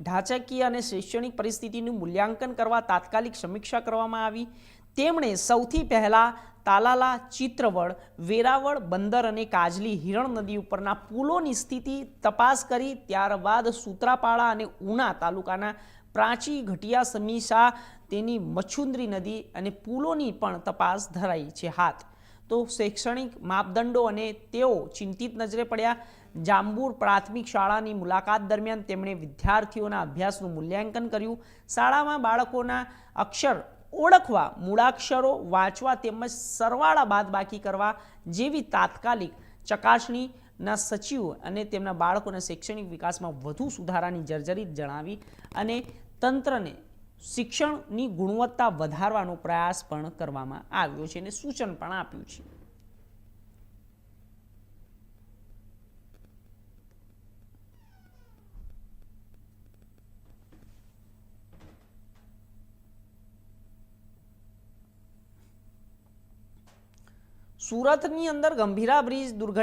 ઢાંચાકીય અને શૈક્ષણિક પરિસ્થિતિનું મૂલ્યાંકન કરવા તાત્કાલિક સમીક્ષા કરવામાં આવી. તેમણે સૌથી પહેલાં તાલાલા, ચિત્રવડ, વેરાવળ બંદર અને કાજલી હિરણ નદી ઉપરના પુલોની સ્થિતિ તપાસ કરી. ત્યારબાદ સૂત્રાપાડા અને ઉના તાલુકાના પ્રાચી, ઘટિયા, સમીસા, તેની મચ્છુંદરી નદી અને પુલોની પણ તપાસ ધરાઈ છે હાથ. તો શૈક્ષણિક માપદંડો અને તેઓ ચિંતિત નજરે પડ્યા. જાંબુર પ્રાથમિક શાળાની મુલાકાત દરમિયાન તેમણે વિદ્યાર્થીઓના અભ્યાસનું મૂલ્યાંકન કર્યું. શાળામાં બાળકોના અક્ષર ઓળખવા, મૂળાક્ષરો વાંચવા તેમજ સરવાળા બાદબાકી કરવા જેવી તાત્કાલિક ચકાસણીના સચિવો અને તેમના બાળકોના શૈક્ષણિક વિકાસમાં વધુ સુધારાની જર્જરિત જણાવી અને તંત્રને શિક્ષણની ગુણવત્તા વધારવાનો પ્રયાસ પણ કરવામાં આવ્યો છે અને સૂચન પણ આપ્યું છે. સુરતની અંદર ગંભીરા બ્રિજ દુર્ઘટના